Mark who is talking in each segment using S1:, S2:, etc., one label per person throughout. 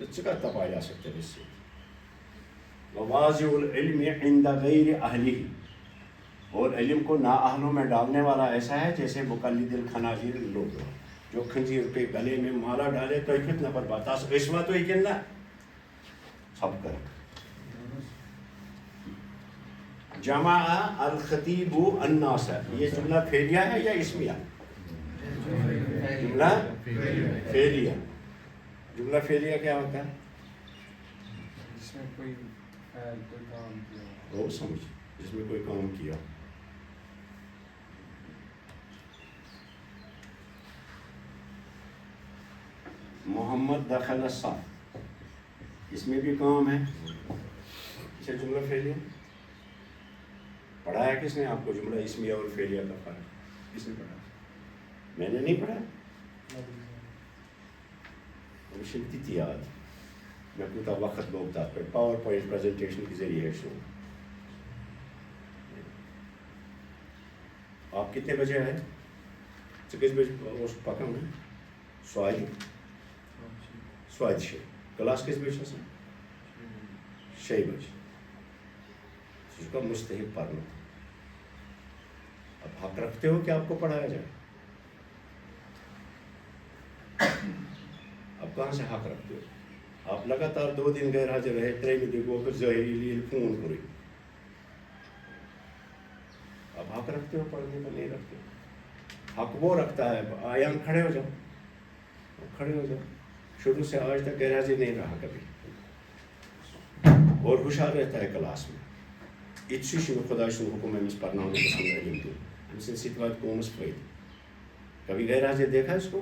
S1: تو چکا پایا جا سکتا ہے اس سے. وواضع العلم عند غیر اہلہ، اور علم کو نااہلوں میں ڈالنے والا ایسا ہے جیسے مقلد الخنازیر لوگ جو خنزیر کے گلے میں مالا ڈالے تو کتنا پر باتاس عصمت تو کتنا سب کر. جمع الخطیب الناس، یہ جملہ فعلیہ ہے یا اسمیہ؟ جملہ فعلیہ. جملہ فعلیہ کیا ہوتا ہے؟
S2: جس میں کوئی کام کیا
S1: وہ سمجھ، جس میں کوئی کام کیا. محمد دخل الصف، اس میں بھی کام ہے، اسے جملہ فعلیہ. پڑھایا کس نے آپ کو جملہ اسمیہ اور فعلیہ کا فرق؟ کس نے پڑھا؟ میں نے نہیں پڑھا. شنتی یاد میں کوتا وقت لوگ تھا پہ پاور پوائنٹ پریزنٹیشن کے ذریعے شو. آپ کتنے بجے آئے؟ کس بجے پکا میں سوائد شے کلاس کس بجے سے 6 بجے اس کا مستحق پڑھنا. اب حق رکھتے ہو کہ آپ کو پڑھایا جائے؟ اب کہاں سے حق رکھتے ہو؟ آپ لگاتار 2 دن غیر حاضر رہے، ترے دیکھو پھر ظاہری لیے فون کرے. اب حق رکھتے ہو پڑھنے کا؟ نہیں رکھتے. حق وہ رکھتا ہے. آیا کھڑے ہو جاؤ، کھڑے ہو جاؤ. شروع سے آج تک غیر حاضر نہیں رہا کبھی، اور ہوشیار رہتا ہے کلاس میں. اچھی شروع خدا شروع حکم ہے مس پڑھنا ہونے پسند علم تو ہم سے سیتوات کومس فائد. کبھی غیر حاضر دیکھا اس کو؟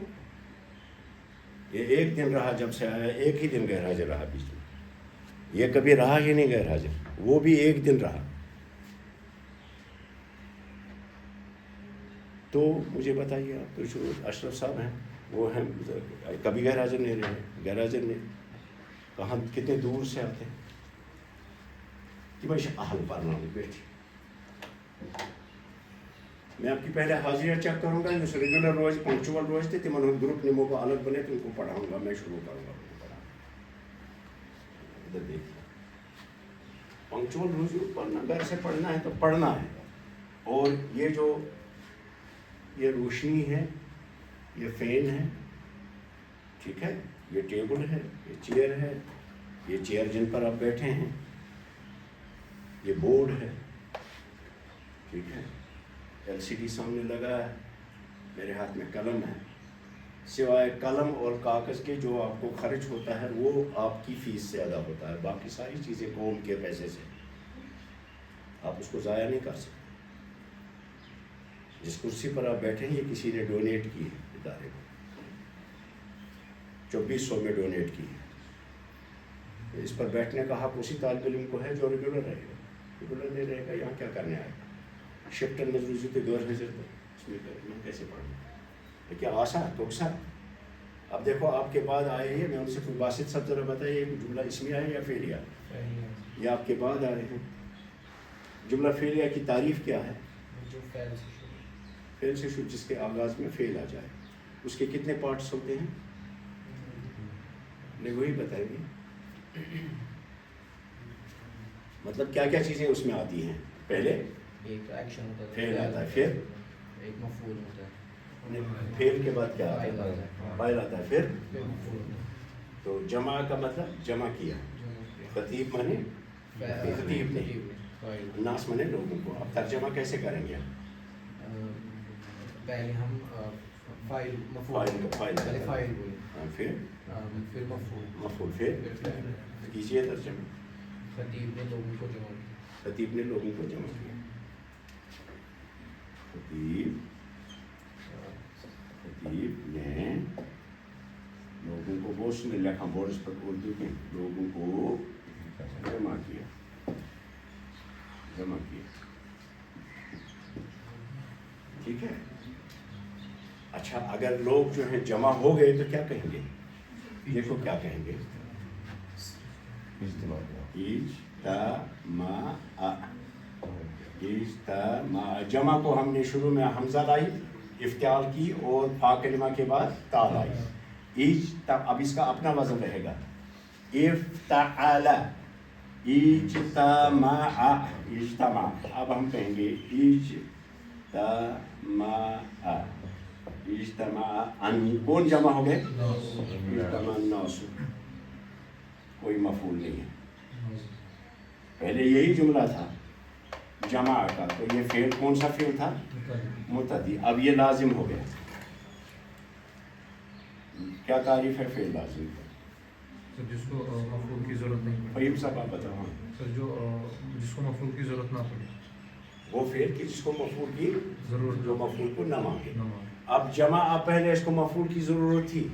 S1: یہ 1 دن رہا، جب سے آیا 1 ہی دن غیر حاضر رہا بیچ میں. یہ کبھی رہا ہی نہیں غیر حاضر، وہ بھی 1 دن رہا. تو مجھے بتائیے آپ تو جو اشرف صاحب ہیں وہ ہیں کبھی غیر حاضر نہیں رہے. غیر حاضر نہیں کہاں، کتنے دور سے آتے ہیں کہ میں اہل پڑھنا ہوں. بیٹھی میں آپ کی پہلے حاضریاں چیک کروں گا. جو ریگولر روز پنکچوئل روز تھے تمہوں گروپ نمو کو الگ بنے تو ان کو پڑھاؤں گا. میں شروع کروں گا ان کو پڑھانا. ادھر دیکھیے پنکچوئل روز پڑھنا، گھر سے پڑھنا ہے تو پڑھنا ہے. اور یہ جو یہ روشنی ہے، یہ فین ہے، ٹھیک ہے، یہ ٹیبل ہے، یہ چیئر ہے، یہ چیئر جن پر آپ بیٹھے ہیں، یہ بورڈ ہے، ٹھیک ہے، LCD سامنے لگا ہے، میرے ہاتھ میں قلم ہے. سوائے قلم اور کاغذ کے جو آپ کو خرچ ہوتا ہے وہ آپ کی فیس سے ادا ہوتا ہے. باقی ساری چیزیں قوم کے پیسے سے آپ اس کو ضائع نہیں کر سکتے. جس کرسی پر آپ بیٹھے ہیں یہ کسی نے ڈونیٹ کی ہے ادارے کو، 2400 میں ڈونیٹ کی ہے. اس پر بیٹھنے کا حق اسی طالب علم کو ہے جو ریگولر رہے گا. ریگولر نہیں رہے گا یہاں کیا کرنے آئے گا؟ شفٹ نظروزی تو غیر حاضر تھا، اس میں کیسے پڑھنا؟ کیا آسان توکسا. اب دیکھو آپ کے بعد آئے ہیں، میں ان سے باسط سب ذرا بتائیے جملہ اسمیہ ہے یا فعلیہ؟ یہ آپ کے بعد آئے ہیں. جملہ فعلیہ کی تعریف کیا ہے؟ فعل سے شروع جس کے آغاز میں فعل آ جائے. اس کے کتنے پارٹس ہوتے ہیں؟ نہیں وہی بتائیں گے. مطلب کیا کیا چیزیں اس میں آتی ہیں؟ پہلے
S3: ایک ایکشن ہوتا ہے،
S1: فعل آتا ہے، پھر
S3: ایک مفعول ہوتا ہے،
S1: فعل کے بعد کیا آتا ہے؟ فاعل آتا ہے، پھر
S3: مفعول.
S1: تو جمع کا مطلب جمع کیا. خطیب مانے خطیب نے، ناس مانے لوگوں کو. اب ترجمہ کیسے کریں گے؟
S3: پہلے ہم فاعل مفعول پہلے فاعل بولیں، پھر
S1: مفعول، پھر کیجیے ترجمہ.
S3: خطیب نے لوگوں کو جمع کیا.
S1: خطیب نے لوگوں کو جمع کیا. خطیب نے لوگوں کو، بہت نے لکھا بورڈ پر اردو کے، لوگوں کو جمع کیا. ٹھیک ہے. اچھا اگر لوگ جو ہیں جمع ہو گئے تو کیا کہیں گے؟ دیکھو کیا کہیں گے. جمع کو ہم نے شروع میں حمزہ لائی، افتعال کی، اور فا کلمہ کے بعد تا لائی. اب اس کا اپنا وزن رہے گا. افتعل اجتمع اجتمع اب ہم کہیں گے اجتمع اجتماع ان کون جمع ہو گئے اجتماع الناس کوئی مفعول نہیں ہے پہلے یہی جملہ تھا جمع کا تو یہ فعل کون سا فعل تھا متعدی اب یہ لازم ہو گیا کیا تعریف ہے فعل لازم کا
S4: سر جس کو مفعول کی ضرورت نہیں پڑے
S1: فہیم صاحب آپ بتاؤ
S4: سر جو جس کو مفعول کی ضرورت نہ پڑے
S1: وہ فعل کی جس کو مفعول کی
S4: ضرورت
S1: جو مفعول کو نہ مانگے
S4: نہ مانگے
S1: اب جمع اب پہلے اس کو مفعول کی ضرورت تھی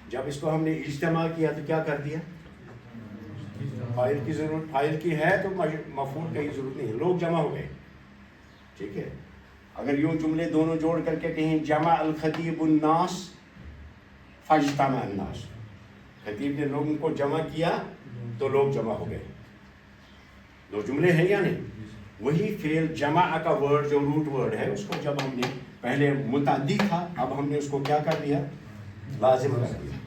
S1: جب اس کو ہم نے اجتماع کیا تو کیا کر دیا فاعل کی ضرورت فاعل کی ہے تو مفعول کی ضرورت نہیں ہے لوگ جمع ہو گئے ٹھیک ہے اگر یوں جملے دونوں جوڑ کر کے کہیں جمع الخطیب الناس فاجتمع الناس خطیب نے لوگوں کو جمع کیا تو لوگ جمع ہو گئے دو جملے ہیں یا نہیں وہی فعل جمع کا ورڈ جو روٹ ورڈ ہے اس کو جب ہم نے پہلے متعدی تھا اب ہم نے اس کو کیا کر دیا لازم کر دیا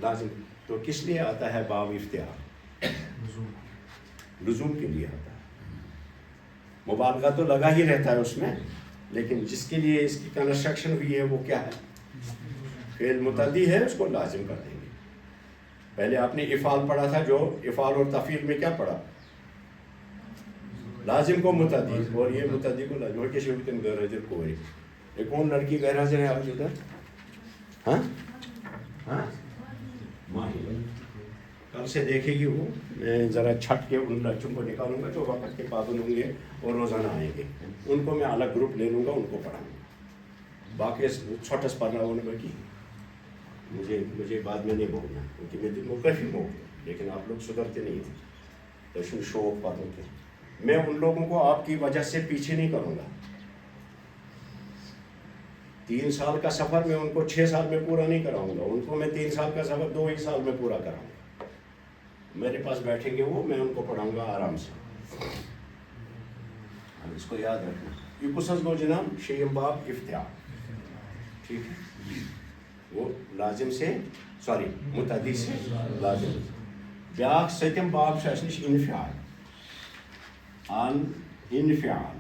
S1: لازم تو کس لیے آتا ہے باب افتعال لزوم کے لیے آتا ہے مبالغہ تو لگا ہی رہتا ہے اس میں لیکن جس کے لیے اس کی کنسٹرکشن ہوئی ہے وہ کیا ہے فعل متعدی ہے اس کو لازم کر دیں گے پہلے آپ نے افعال پڑھا تھا جو افعال اور تفعیل میں کیا پڑھا لازم کو متعدی اور یہ متعدی کو لازم اور کسی بھی تم غیر حاضر کوئی یہ کون لڑکی غیر حاضر ہے آج ادھر ہاں ہاں ماہی کل سے دیکھے گی وہ میں ذرا چھٹ کے ان بچوں کو نکالوں گا جو وقت کے پابند ہوں گے اور روزانہ آئیں گے ان کو میں الگ گروپ لے لوں گا ان کو پڑھاؤں گا باقی چھوٹس پڑھنا ہونے میں کی مجھے بعد میں نہیں بولنا کیونکہ میں دن کو کافی موقع لیکن آپ لوگ سدھرتے نہیں تھے تو شوق باتوں کے میں ان لوگوں کو آپ کی وجہ سے پیچھے نہیں کروں گا 3 سال کا سفر میں ان کو 6 سال میں پورا نہیں کراؤں گا ان کو میں 3 سال کا سفر 2 ہی سال میں پورا کراؤں گا میرے پاس بیٹھیں گے وہ میں ان کو پڑھاؤں گا آرام سے اس کو یاد رکھنا یہ کسز گو جناب شیم باب افتعال ٹھیک ہے وہ لازم سے سوری متعدی سے لازم بیاکھ ستم باب سے نش انفعال انفعال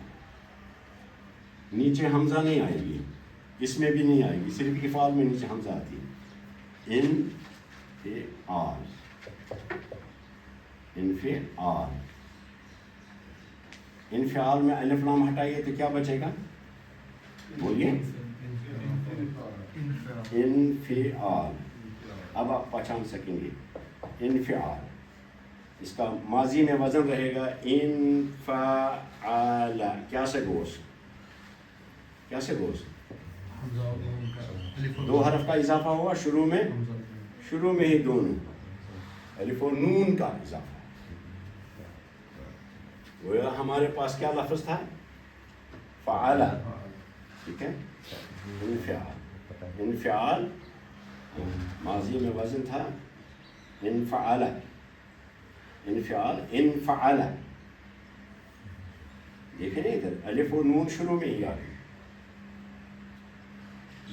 S1: نیچے حمزہ نہیں آئے گی اس میں بھی نہیں آئے گی صرف افعال میں نیچے حمزہ آتی ہے انفعال انفعال انفعال میں الف لام ہٹائیے تو کیا بچے گا بولیے انفعال اب آپ پہچان سکیں گے انفعال اس کا ماضی میں وزن رہے گا انفعال کیا سے گوشت 2 حرف کا اضافہ ہوا شروع میں ہی دونوں الف و نون کا اضافہ وہ ہمارے پاس کیا لفظ تھا فعال ٹھیک ہے انفعال ماضی میں وزن تھا انفعال دیکھیں نا ادھر الف و نون شروع میں ہی آ گئی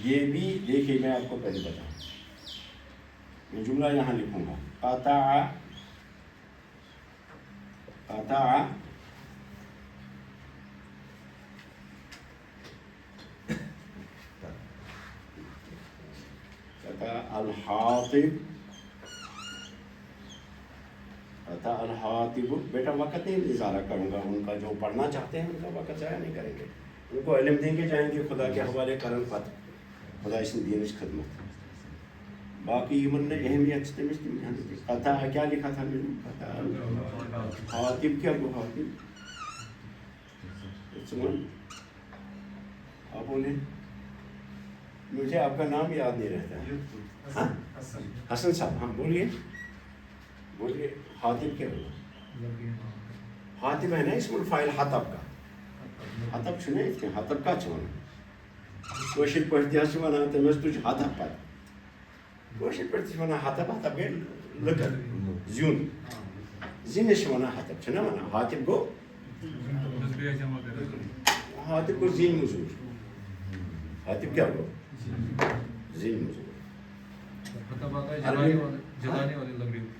S1: یہ بھی دیکھیے میں آپ کو پہلے بتاؤں میں جملہ یہاں لکھوں گا قطع الحاطب بیٹا وقت نہیں اظہار کروں گا ان کا جو پڑھنا چاہتے ہیں ان کا وقت ضائع نہیں کریں گے ان کو علم دیں گے جائیں گے خدا کے حوالے کرن پت خدا اس نے دین خدمت باقی من نے اہمیت قطع کیا لکھا تھا میں نے قطع حاطب کیا وہ حاطب آپ بولیں مجھے آپ کا نام یاد نہیں رہتا ہے حسن صاحب ہاں بولیے حاطب کیا ہوگا حاطب ہے نا اسم الفاعل حطب کا حطب چھنے اس کے حطب کا چھونا کوشش پڑھتی ہے چھونا تمہیں تجھ حطب پر کوشش پڑھتی چھونا حطب گئے لکر زیون زین چھونا حطب چھنا منا حاطب کو زین مزور حاطب کیا ہوگا زین مزور
S4: جلانے والے لگ رہی ہوتی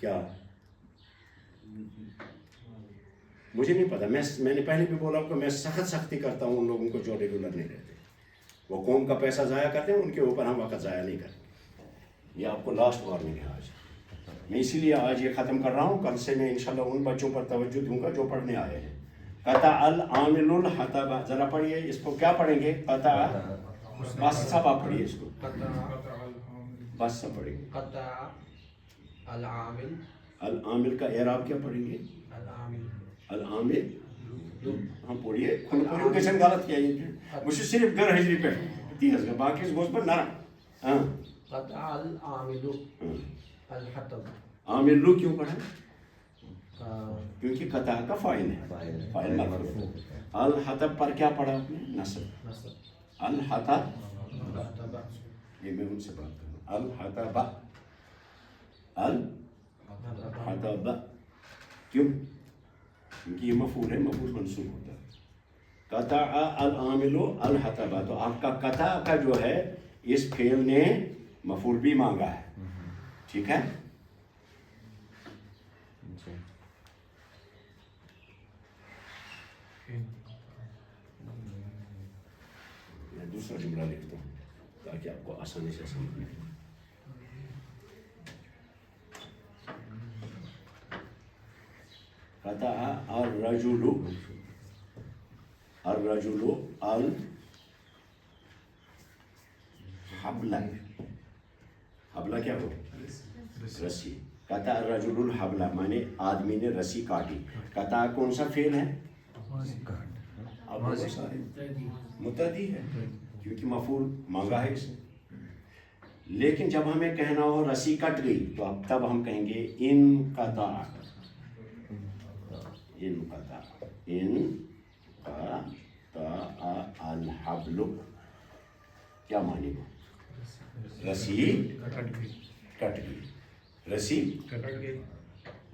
S1: کیا مجھے نہیں پتا. میں نے پہلے بھی بولا کہ میں سختی کرتا ہوں ان لوگوں کو جو ریگولر نہیں رہتے. وہ قوم کا پیسہ ضائع کرتے ہیں, ان کے اوپر ہم وقت ضائع نہیں کرتے. یہ آپ کو لاسٹ وارننگ ہے آج. میں اسی لیے آج یہ ختم کر رہا ہوں. کل سے میں انشاءاللہ ان بچوں پر توجہ دوں گا جو پڑھنے آئے ہیں. قطع العامل الحطب, ذرا پڑھیے اس کو. کیا پڑھیں گے؟ قطع, بس سب آپ پڑھیے اس کو, بس سب پڑھیں گے.
S3: قطع العامل,
S1: العامل کا اعراب کیا پڑھیں گے؟ العامل. ہم پڑھیے کیسن غلط کیا یہ مجھے صرف گر ہجری پہ 30 باقی اس گوشت پر نرم. ہاں
S3: قطع العامل الحطب.
S1: عامل کیوں پڑھا؟ کیونکہ قطع کا فاعل ہے, فاعل مرفوع. الحطب پر کیا پڑھا آپ نے؟ نصب. الحطب, یہ میں ان سے بات کروں. الحطب, الحطب کیوں؟ کیونکہ یہ مفعول ہے, مفعول منصوب ہوتا ہے. قطع العامل الحطب, تو آپ کا قطع کا جو ہے اس فعل نے مفعول بھی مانگا ہے. ٹھیک ہے. میں دوسرا جملہ لکھتا ہوں تاکہ آپ کو آسانی سے سمجھ میں آئے. قطع الرجل الحبل. حبلہ کیا ہو؟ رسی. قطع الرجل الحبل مانے آدمی نے رسی کاٹی. قطع کون سا فعل ہے؟ اب متعدی ہے کیونکہ مفعول مانگا ہے اس نے. لیکن جب ہمیں کہنا ہو رسی کٹ گئی تو اب تب ہم کہیں گے انقطع. انقطع الحبل. کیا معنی کو؟ رسی کٹ گئی. رسی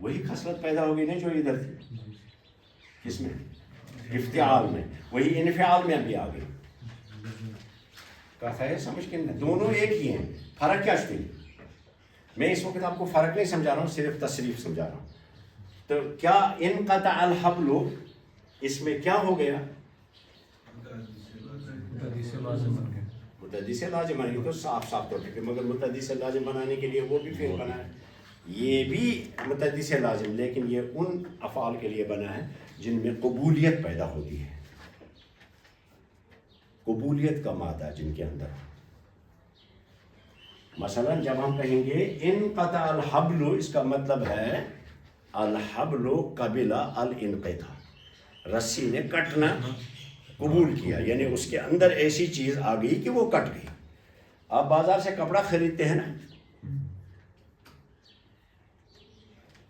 S1: وہی خصلت پیدا ہوگی نا جو ادھر تھی. کس میں؟ افتعال میں. وہی انفعال میں ابھی آ گئی. کہا ہے سمجھ کے نہیں, دونوں ایک ہی ہیں. فرق کیا ہے؟ میں اس وقت آپ کو فرق نہیں سمجھا رہا ہوں, صرف تصریف سمجھا رہا ہوں. تو کیا انقطع الحبل اس میں کیا ہو گیا؟ متعدی سے لازم بنانے تو صاف طور پہ, مگر متعدی سے لازم بنانے کے لیے وہ بھی فعل بنا ہے. یہ بھی متعدی سے لازم, لیکن یہ ان افعال کے لیے بنا ہے جن میں قبولیت پیدا ہوتی ہے. قبولیت کا مادہ جن کے اندر. مثلا جب ہم کہیں گے انقطع الحبل, اس کا مطلب ہے الحبل قبل الانقطاع, رسی نے کٹنا قبول کیا, یعنی اس کے اندر ایسی چیز آ گئی کہ وہ کٹ گئی. آپ بازار سے کپڑا خریدتے ہیں نا,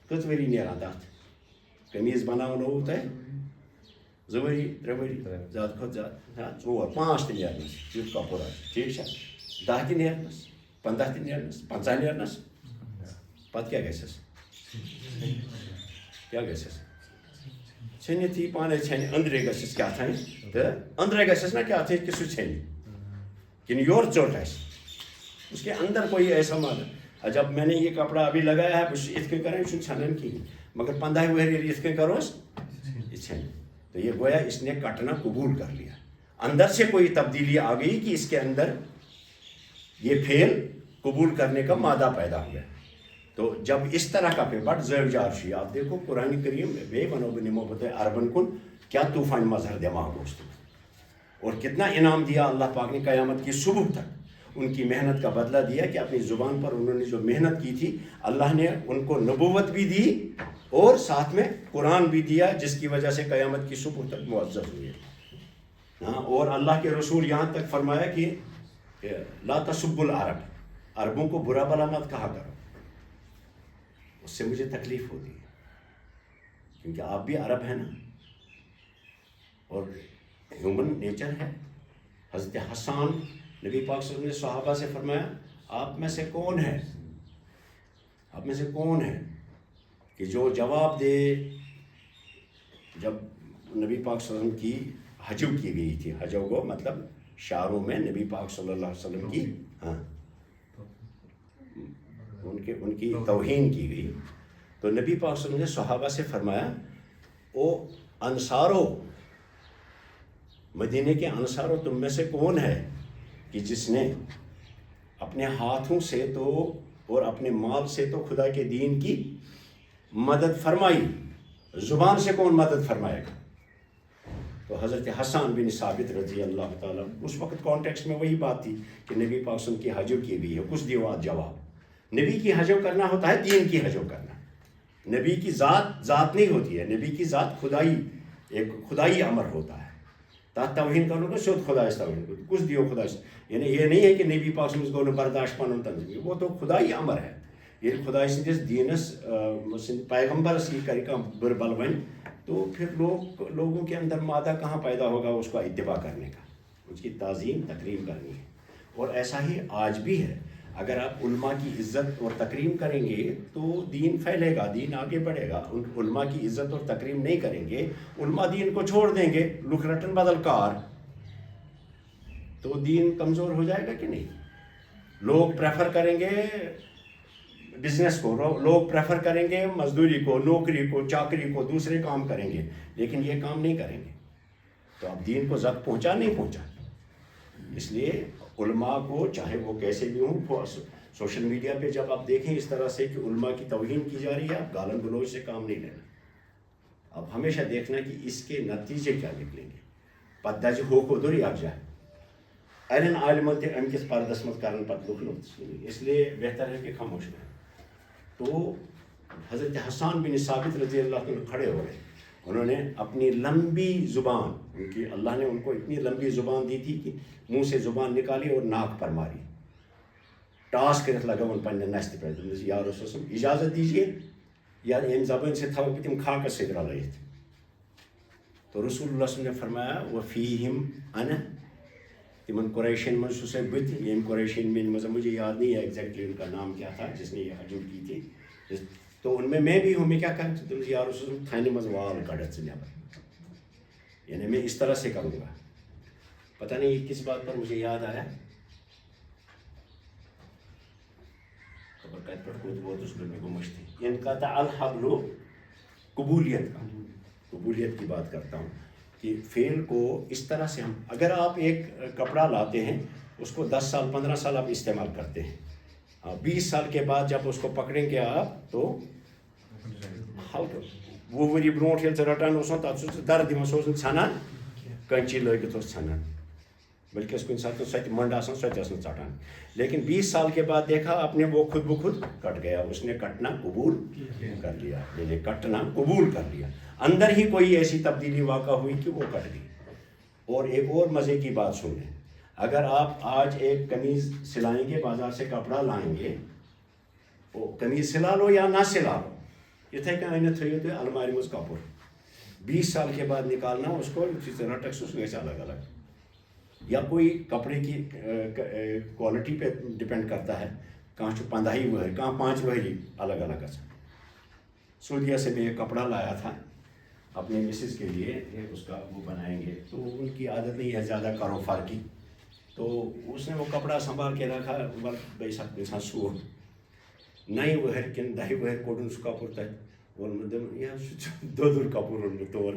S1: کتوری نیران تحت قمیض بناونا ہوتا ہے زوری تروری زیادہ کھت زیادہ 4-5 تہ نیرنس یوت کپڑ ٹھیک ہے 10 تہ نیرنس 15 تہ نیرنس 50 نیرنس پتہ کیا گژھس کیا گژھس ژھنِتھ یی پانے ژھنہِ أنٛدرے گژھس کیٛاہ تھانۍ تہٕ أنٛدرے گژھس نا کیٛاہ تھانۍ کہ سُہ ژھنہِ کِنہٕ یورٕ ژوٚٹ آسہِ اس کے اندر کوئی ایسا مادہ. جب میں نے یہ کپڑا ابھی لگایا ہے بہٕ چھُس یِتھ کٔنۍ کران یہِ چھُنہٕ ژھٮ۪نان کِہیٖنۍ, مگر 15 وُہٕرۍ ییٚلہِ یِتھ کٔنۍ کروس یہ ژھٮ۪نہِ. تو یہ گویا اس نے کٹنا قبول کر لیا, اندر سے کوئی تبدیلی آ گئی کہ اس کے اندر یہ فعل قبول کرنے کا مادہ پیدا ہوا. تو جب اس طرح کا پہ بڑھ زیوجار شی, آپ دیکھو قرآن کریم بے بنو بنمو بتے عربن کن کیا طوفان مظہر دماغ دوست, اور کتنا انعام دیا اللہ پاک نے قیامت کی صبح تک. ان کی محنت کا بدلہ دیا کہ اپنی زبان پر انہوں نے جو محنت کی تھی اللہ نے ان کو نبوت بھی دی اور ساتھ میں قرآن بھی دیا, جس کی وجہ سے قیامت کی صبح تک معزز ہوئے. ہاں, اور اللہ کے رسول یہاں تک فرمایا کہ لا تسبوا العرب, عربوں کو برا بلا مت کہا کرو. اس سے مجھے تکلیف ہوتی ہے کیونکہ آپ بھی عرب ہیں نا, اور ہیومن نیچر ہے. حضرت حسان نبی پاک صلی اللہ علیہ وسلم نے صحابہ سے فرمایا آپ میں سے کون ہے, آپ میں سے کون ہے کہ جو جواب دے. جب نبی پاک صلی اللہ علیہ وسلم کی حجو کی گئی تھی, حجو کو مطلب شعروں میں نبی پاک صلی اللہ علیہ وسلم کی ان کی توہین کی گئی, تو نبی پاک صلی اللہ علیہ وسلم نے صحابہ سے فرمایا او انصارو، مدینے کے انصارو، تم میں سے کون ہے کہ جس نے اپنے ہاتھوں سے تو اور اپنے مال سے تو خدا کے دین کی مدد فرمائی، زبان سے کون مدد فرمائے گا؟ تو حضرت حسان بن ثابت رضی اللہ تعالیٰ، اس وقت کانٹیکسٹ میں وہی بات تھی کہ نبی پاک صلی اللہ علیہ وسلم کی حجو کی بھی ہے، کچھ دیوات جواب، نبی کی حجو کرنا ہوتا ہے دین کی حجو کرنا، نبی کی ذات نہیں ہوتی ہے، نبی کی ذات خدائی، ایک خدائی امر ہوتا ہے، تحت توہین کرو گے شد خدا اس توہین کو کچھ دیو خدا، یعنی یہ نہیں ہے کہ نبی پاک صلی اللہ علیہ وسلم برداشت پانن تنظیم، وہ تو خدائی امر ہے، یہ خدا سندس دینس پیغمبر سی کر بربل ون، تو پھر لوگوں کے اندر مادہ کہاں پیدا ہوگا اس کا اتباع کرنے کا، اس کی تعظیم تکریم کرنی ہے۔ اور ایسا ہی آج بھی ہے، اگر آپ علماء کی عزت اور تکریم کریں گے تو دین پھیلے گا، دین آگے بڑھے گا۔ ان علماء کی عزت اور تکریم نہیں کریں گے، علماء دین کو چھوڑ دیں گے، لکھ رٹن بدل کار، تو دین کمزور ہو جائے گا کہ نہیں؟ لوگ پریفر کریں گے بزنس کو، لوگ پریفر کریں گے مزدوری کو، نوکری کو، چاکری کو، دوسرے کام کریں گے، لیکن یہ کام نہیں کریں گے، تو اب دین کو زد پہنچا نہیں پہنچا۔ اس لیے علماء کو چاہے وہ کیسے بھی ہوں، سوشل میڈیا پہ جب آپ دیکھیں اس طرح سے کہ علماء کی توہین کی جا رہی ہے، آپ گالن گلوچ سے کام نہیں لینا، اب ہمیشہ دیکھنا کہ اس کے نتیجے کیا نکلیں گے، پتہ جو ہو کو دوری آپ جائے این عالمن تے ام کس پردس مت کرن پتہ لوگ نقطہ، اس لیے بہتر ہے کہ خاموش رہیں۔ تو حضرت حسان بن ثابت رضی اللہ عنہ کھڑے ہو گئے، انہوں نے اپنی لمبی زبان، ان کی اللہ نے ان کو اتنی لمبی زبان دی تھی کہ منہ سے زبان نکالی اور ناک پر ماری، ٹاس کرت لگا ان پنہ نست پہ، یا رسول اللہ اجازت دیجیے یا یم زبان سے تھاو تم خاکس سے رلائت۔ تو رسول اللہ صلی اللہ علیہ وسلم نے فرمایا وفیہم انا، تمن قریشین من سے بت، یم قریشین میں مجھے یاد نہیں ہے ایگزیکٹلی ان کا نام کیا تھا جس نے یہ حجم کی تھی، تو ان میں بھی ہوں، میں کیا کروں تم یا رسول اللہ تھانے مز وال کڑت سے نیبر، یعنی میں اس طرح سے کروں گا۔ پتہ نہیں یہ کس بات پر مجھے یاد آیا، خبر کت پر کود وہ اس میں گمشتی، ان کا الحبل، قبولیت کی بات کرتا ہوں کہ فعل کو اس طرح سے ہم، اگر آپ ایک کپڑا لاتے ہیں اس کو 10 سال 15 سال آپ استعمال کرتے ہیں، 20 سال کے بعد جب اس کو پکڑیں گے آپ تو ہلکا وہ وری برونٹ یل رٹان تک درد دان سو ژھنان کنچی لگت ژھنان، بلکہ اس کو انسان تو سوتہ منڈ آسان سوتہ ژٹان، لیکن 20 سال کے بعد دیکھا آپ نے وہ خود بخود کٹ گیا، اس نے کٹنا قبول کر لیا، یعنی کٹنا قبول کر لیا، اندر ہی کوئی ایسی تبدیلی واقع ہوئی کہ وہ کٹ گئی۔ اور ایک اور مزے کی بات سن لیں، اگر آپ آج ایک قمیض سلائیں گے، بازار سے کپڑا لائیں گے، وہ قمیض سلا لو یا نہ سلا لو، اتھے کن تھیو تھی الماری مز کپڑ، 20 سال کے بعد نکالنا اس کو رٹک سس گھس الگ الگ، یا کوئی کپڑے کی کوالٹی پہ ڈپینڈ کرتا ہے، کہاں 15 ؤہر کہاں 5 ؤہری الگ الگ گژھان۔ سعودیہ سے میں ایک کپڑا لایا تھا اپنے مسز کے لیے، اس کا وہ بنائیں گے، تو ان کی عادت نہیں ہے زیادہ کاروبار کی، تو اس نے وہ کپڑا سنبھال کے رکھا، بھائی ساتھ انسان سو 9 ؤہر کن 10 ؤہر کوڑن سہ کپر تک ووٚنمُت یہ دۄدُر کپُر اوٚنمُت تورٕ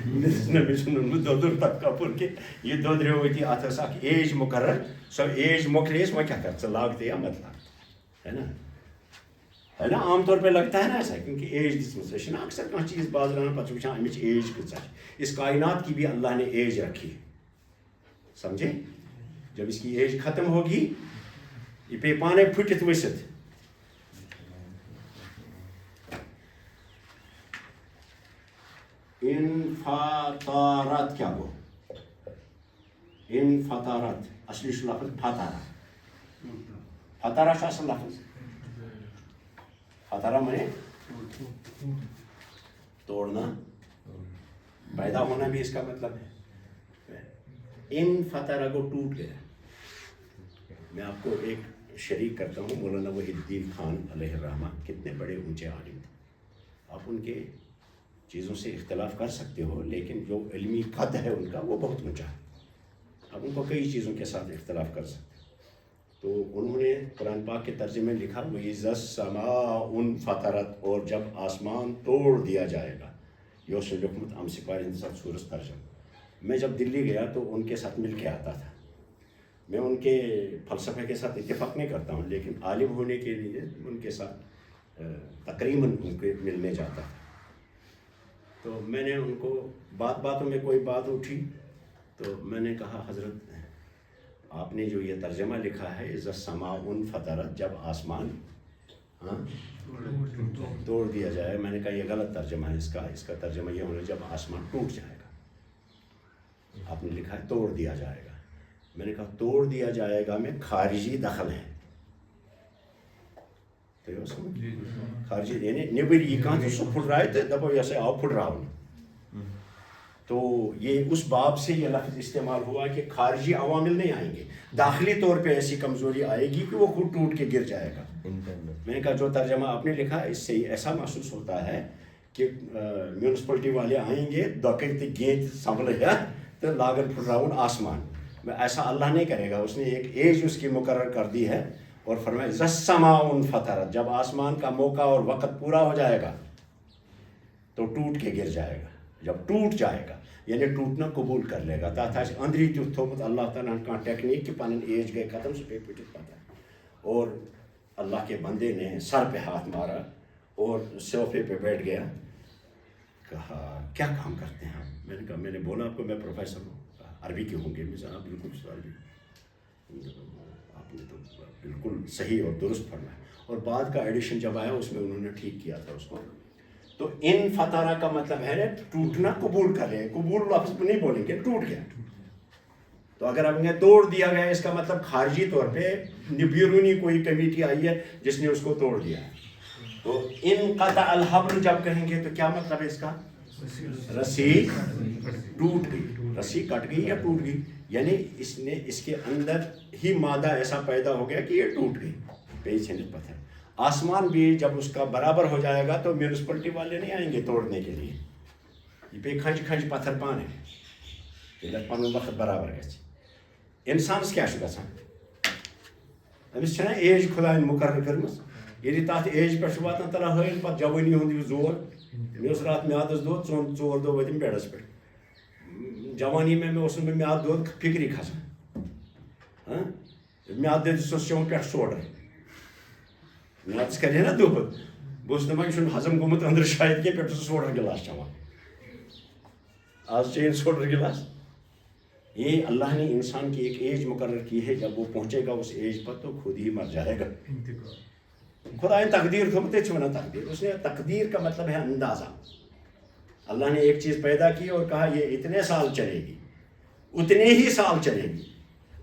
S1: مےٚ چھُنہٕ اوٚنمُت دۄدُر تتھ کپُر کہ یہ دۄدریو أتی اتھ ٲس اکھ ایج مقرر، سۄ ایج مۄکلیس وۄنۍ کیٛاہ کر ژٕ لاگ تہٕ یا مت لاگ، ہے نا عام طور پہ لگتا ہے نا ایسا، کیونکہ ایج دِژمٕژ أسۍ چھِنہ اکثر کانٛہہ چیٖز بازرٕ اَنان پتہٕ چھِ وٕچھان اَمِچ ایج کۭژاہ چھِ، اس کائنات کی بھی اللہ نے ایج رکھی ہے، سمجھے؟ جب اس کی ایج ختم ہوگی یہ پے پانے پھٹت ؤسِتھ۔ انفطارت کیا گو؟ انفطارت اصلی لفظ فطارہ، فطارہ اصل لفظ، فطارہ میں توڑنا، پیدا ہونا بھی اس کا مطلب ہے، انفطارہ کو ٹوٹ گیا۔ میں آپ کو ایک شریک کرتا ہوں، مولانا وحید الدین خان علیہ الرحمہ، کتنے بڑے اونچے عالم تھے، آپ ان کے چیزوں سے اختلاف کر سکتے ہو، لیکن جو علمی قد ہے ان کا وہ بہت اونچا ہے، اب ان کو کئی چیزوں کے ساتھ اختلاف کر سکتے، تو انہوں نے قرآن پاک کے ترجمے میں لکھا وَإِذَا السَّمَاءُ انْفَطَرَتْ، اور جب آسمان توڑ دیا جائے گا. یہ اس نے لکھمت ام سپار اندسات سورس ترجم. میں جب دلی گیا تو ان کے ساتھ مل کے آتا تھا. میں ان کے فلسفے کے ساتھ اتفاق نہیں کرتا ہوں، لیکن عالم ہونے کے لیے ان کے ساتھ تقریباً ان کے ملنے جاتا تھا. تو میں نے ان کو باتوں میں کوئی بات اٹھی تو میں نے کہا حضرت آپ نے جو یہ ترجمہ لکھا ہے اذا السماء انفطرت، جب آسمان توڑ دیا جائے، میں نے کہا یہ غلط ترجمہ ہے اس کا ترجمہ یہ ہونا جب آسمان ٹوٹ جائے گا. آپ نے لکھا ہے توڑ دیا جائے گا. میں نے کہا توڑ دیا جائے گا میں خارجی دخل ہے تو خارجی یعنی نیبر یہ کہاں سے سو پھٹ رہا ہے تو دبو ایسے آؤ پھٹ رہا ہوں. تو یہ اس باب سے یہ لفظ استعمال ہوا کہ خارجی عوامل نہیں آئیں گے، داخلی طور پہ ایسی کمزوری آئے گی کہ وہ خود ٹوٹ کے گر جائے گا. میں نے کہا جو ترجمہ آپ نے لکھا ہے اس سے ایسا محسوس ہوتا ہے کہ میونسپلٹی والے آئیں گے دکن تو گیند سنبھل ہے تو لاگن پھٹراؤن آسمان. ایسا اللہ نہیں کرے گا. اس نے ایک ایج اس کی مقرر کر دی ہے اور فرمایا اذا السماء انفطرت، جب آسمان کا موقع اور وقت پورا ہو جائے گا تو ٹوٹ کے گر جائے گا. جب ٹوٹ جائے گا یعنی ٹوٹنا قبول کر لے گا. تات اندری تیت تھومت اللہ تعالیٰ کا ٹیکنیک کہ پن ایج گئے ختم سہ پہ پھٹت پتہ. اور اللہ کے بندے نے سر پہ ہاتھ مارا اور صوفے پہ بیٹھ گیا. کہا کیا کام کرتے ہیں آپ؟ میں نے کہا میں نے بولا آپ کو میں پروفیسر ہوں. عربی کے ہوں گے. میں صاحب بالکل عربی. آپ نے تو بالکل صحیح اور درست فرمایا. اور بعد کا ایڈیشن جب آیا اس میں انہوں نے ٹھیک کیا تھا اس کو. تو ان فطرہ کا مطلب ہے ٹوٹنا قبول کر رہے ہیں. قبول لفظ نہیں بولیں گے، ٹوٹ گیا. تو اگر ہم نے توڑ دیا گیا اس کا مطلب خارجی طور پہ بیرونی کوئی کمیٹی آئی ہے جس نے اس کو توڑ دیا ہے. تو انقطع الحبل جب کہیں گے تو کیا مطلب ہے اس کا؟ رسی ٹوٹ گئی. رسی کٹ گئی یا ٹوٹ گئی، یعنی اس کے اندر ہی مادہ ایسا پیدا ہو گیا کہ یہ ٹوٹ گئی. پیچھے پتھر. آسمان بھی جب اس کا برابر ہو جائے گا تو میونسپلٹی والے نہیں آئیں گے توڑنے کے لیے. یہ پہ کھنج کھنج پتھر پانے یہ پن وقت برابر گژھِ. انسانس کیا چھُ گژھان؟ أمِس چھَنا ایج خدایَن مقرر کٔرمٕژ. ییٚلہِ تَتھ ایج پٮ۪ٹھ چھُ واتان تَلہ ہٲیِن پَتہٕ جوٲنی ہُنٛد یہِ زور. مےٚ اوس راتھ میادَس دود 4 دۄہ وٲتِم بیڈَس پٮ۪ٹھ. جوانی میں اوسُس بہٕ میادٕ دود فِکری کھسان. میادٕ دٲدِس اوس چیوٚن پٮ۪ٹھ سوڈَر. میادَس کَرِ ہے نا دُبہٕ. بہٕ اوسُس دَپان یہِ چھُنہٕ ہضم گوٚمُت أنٛدرٕ شاید کینٛہہ پٮ۪ٹھٕ اوسُس سوڈَر گِلاس چٮ۪وان. آج چیٚیِن سوڈَر گِلاس. یہ اللہ نے انسان کی ایک ایج مقرر کی ہے. جب وہ پہنچے گا اس ایج پر تو خود ہی مر جائے گا. خدا نے تقدیر تھوڑا ونان تقدیر. اس نے تقدیر کا مطلب ہے اندازہ. اللہ نے ایک چیز پیدا کی اور کہا یہ اتنے سال چلے گی، اتنے ہی سال چلے گی،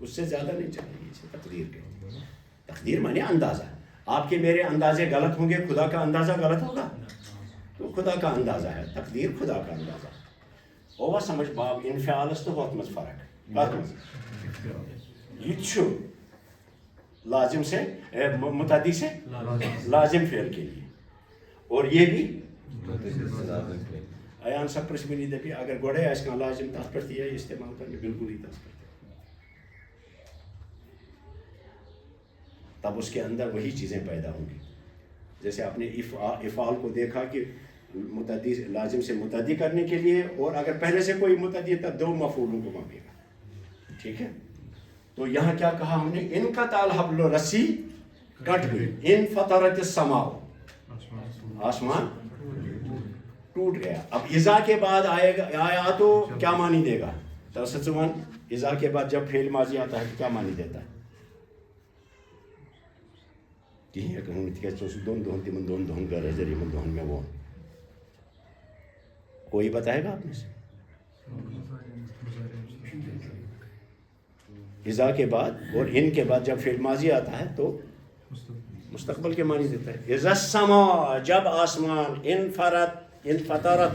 S1: اس سے زیادہ نہیں چلے گی. اسے تقدیر کہتے ہیں. تقدیر مانے اندازہ. آپ کے میرے اندازے غلط ہوں گے، خدا کا اندازہ غلط ہوگا. تو خدا کا اندازہ ہے، تقدیر خدا کا اندازہ. اوہ سمجھ باب انفعالس تو ہوت مز فرق. یہ چھو لازم سے متعدی سے لازم فعل کے لیے، اور یہ بھی ایان سب پرسمنی دپی اگر گوڑے آس کان لازم تس پہ یہ استعمال کرنے بالکل ہی تس پہ. تب اس کے اندر وہی چیزیں پیدا ہوں گی. جیسے آپ نے افعال کو دیکھا کہ متعدی لازم سے متعدی کرنے کے لیے، اور اگر پہلے سے کوئی متعدی تب 2 مفعولوں کو مانگے گا. ٹھیک ہے. تو یہاں کیا کہا ہم نے؟ انقطع الحبل، رسی کٹ گئی. انفطرت السماء، آسمان ٹوٹ گیا. اب اذا کے بعد آیا تو کیا معنی دے گا؟ تسون اذا کے بعد جب فعل ماضی آتا ہے تو کیا معنی دیتا ہے؟ دون دہن گھر ذریعے دہن میں وہ کوئی بتائے گا آپ نے سے؟ اذا کے بعد اور ان کے بعد جب فعل ماضی آتا ہے تو مستقبل کے معنی دیتا ہے. اذا السماء، جب آسمان، انفطرت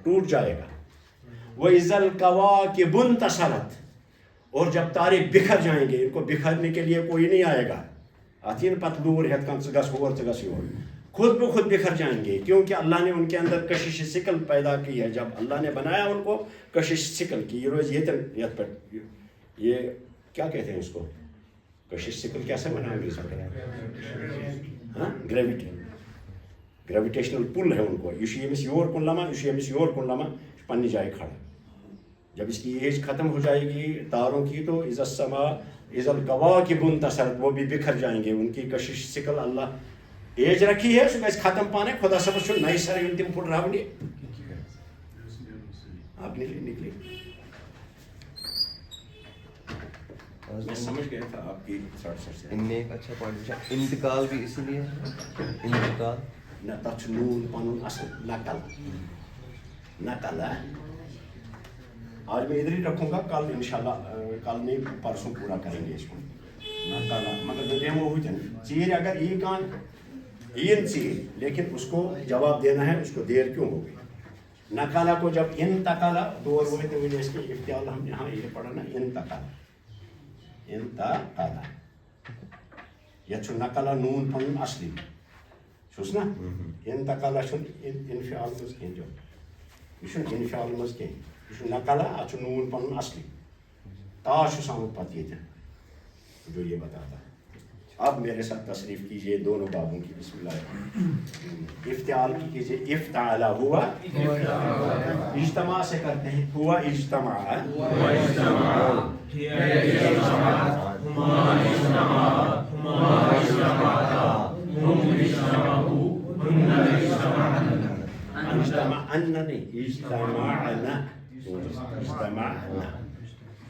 S1: ٹوٹ جائے گا. وَإِذَا الْكَوَاكِبُ انْتَثَرَتْ، اور جب تارے بکھر جائیں گے. ان کو بکھرنے کے لیے کوئی نہیں آئے گا. آتی نا پتہ لور ہیت کن ثگس ہور ثگس یور، خود بخود بکھر جائیں گے. کیونکہ اللہ نے ان کے اندر کشش ثقل پیدا کی ہے. جب اللہ نے بنایا ان کو کشش ثقل کی. یہ روز یہ پر یہ کیا کہتے ہیں اس کو؟ کشش سکل کیا سے بنا انگلش میں ہاں گریوٹی گریویٹیشنل پل ہے ان کو یہ یمس یور کن لما یہ یمس یور کن لما پنی جائے کھڑا جب اس کی ایج ختم ہو جائے گی تاروں کی تو اذا السماء اذا الکواکب انتصرت وہ بھی بکھر جائیں گے ان کی کشش سکل اللہ ایج رکھی ہے سو گژھِ ختم پانے خدا صبر چھُ نئی سر ییٚلہِ تِم پھُٹراونہِ آپ نکلی میں سمجھ گیا تھا آپ کی سے
S3: ان نے ایک اچھا پوائنٹ پوچھا انتقال بھی اسی لیے ہے انتقال
S1: نہ تَتھ چھُ نوٗن پَنُن اصل نقل نقل ہے آج میں ادھر ہی رکھوں گا کل انشاءاللہ کل نہیں پرسوں پورا کریں گے اس کو نقل مگر میں دمو ہوئی چیر اگر یہ کان این چیر لیکن اس کو جواب دینا ہے اس کو دیر کیوں ہوگی نقالہ کو جب انتقالہ دور ہوئے تو اس کے افتعال ہم یہاں یہ پڑھا نا انتقالہ انتقالہ یہ چھو نقالہ نون پنن اصلی چھوس نا انتقالہ چھو انفعال مز کہیں جو یہ چھو انفعال مز کہیں یہ چھو نقالہ اچھو نون پنن اصلی تاشو سامت پاتی ہے جو یہ بتاتا ہے اب میرے ساتھ تصریف کیجئے دونوں بابوں کی بسم اللہ افتعال کی کیجئے افتعال ہوا اجتماع سے کرتے ہیں ہوا اجتماع اجتمعنا نہیں اجتمعنا اجتمعنا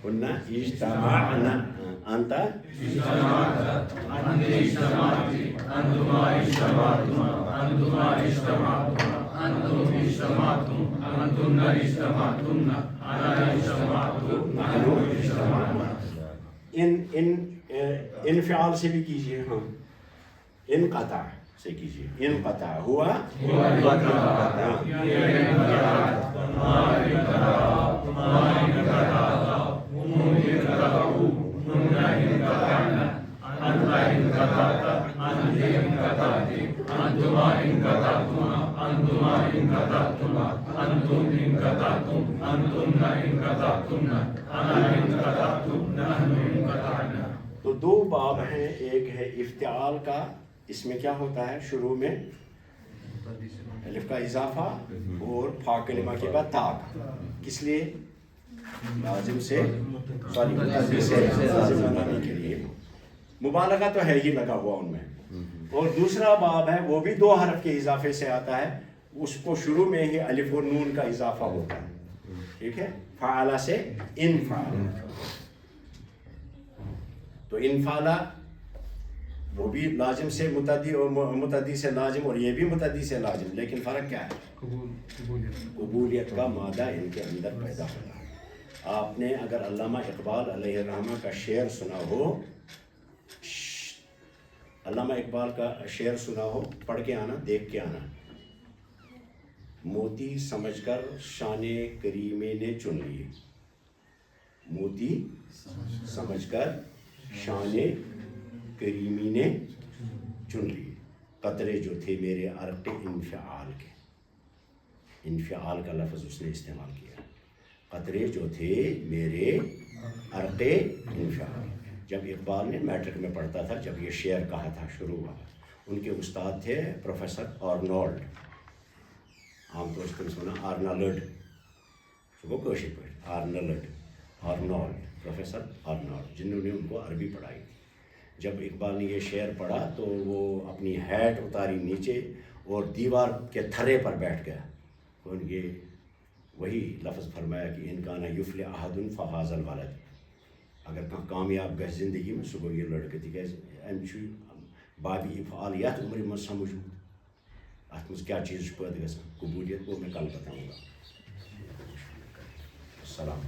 S1: قلنا اجتمعنا أنت
S5: اجتمعت أنت اجتمعت أنتما اجتمعتما أنتما اجتمعتما أنتم اجتمعتم أنتن اجتمعتن أنا اجتمعت نحن اجتمعنا
S1: انفعال سے بھی کیجئے ہاں انقطع سے کیجئے انقطع ہوا تو دو باب ہیں ایک ہے افتعال کا اس میں کیا ہوتا ہے شروع میں الف کا اضافہ اور فا کلمہ کے بعد تا کس لیے لازم سے متعدی سے لازم بنانے کے لیے مبالغہ تو ہے ہی لگا ہوا ان میں اور دوسرا باب ہے وہ بھی دو حرف کے اضافے سے آتا ہے اس کو شروع میں ہی الف اور نون کا اضافہ ہوتا ہے ٹھیک ہے فعلا سے انفعل تو انفعلا وہ بھی لازم سے متعدی اور متعدی سے لازم اور یہ بھی متعدی سے لازم لیکن فرق کیا ہے قبولیت کا مادہ ان کے اندر پیدا ہوتا ہے آپ نے اگر علامہ اقبال علیہ الرحمہ کا شعر سنا ہو علامہ اقبال کا شعر سنا ہو پڑھ کے آنا دیکھ کے آنا موتی سمجھ کر شان کریمے نے چن لیے موتی سمجھ کر شان کریمی نے چن لیے قطرے جو تھے میرے عرق انفعال کے انفعال کا لفظ اس نے استعمال کیا قطرے جو تھے میرے عرق انفعال جب اقبال نے میٹرک میں پڑھتا تھا جب یہ شعر کہا تھا شروع ہوا ان کے استاد تھے پروفیسر آرنولڈ عام طور سے سنا آرنالڈ وہ کوشش پہ آرنولڈ پروفیسر آرنولڈ جنہوں نے ان کو عربی پڑھائی تھی جب اقبال نے یہ شعر پڑھا تو وہ اپنی ہیٹ اتاری نیچے اور دیوار کے تھرے پر بیٹھ گیا ان کے وہی لفظ فرمایا کہ ان کا نا یفل احد فہذا الولد اگر کانٛہہ کامیاب گژھِ زندگی میں سُہ گوٚو یہِ لڑکہٕ تِکیٛازِ أمۍ چھُ بابِ افعال یتھ عمرِ منٛز سمجھمُت اتھ منٛز کیٛاہ چیٖز چھُ پٲدٕ گژھان قبولیت وہ میں کل بتاؤں گا السلام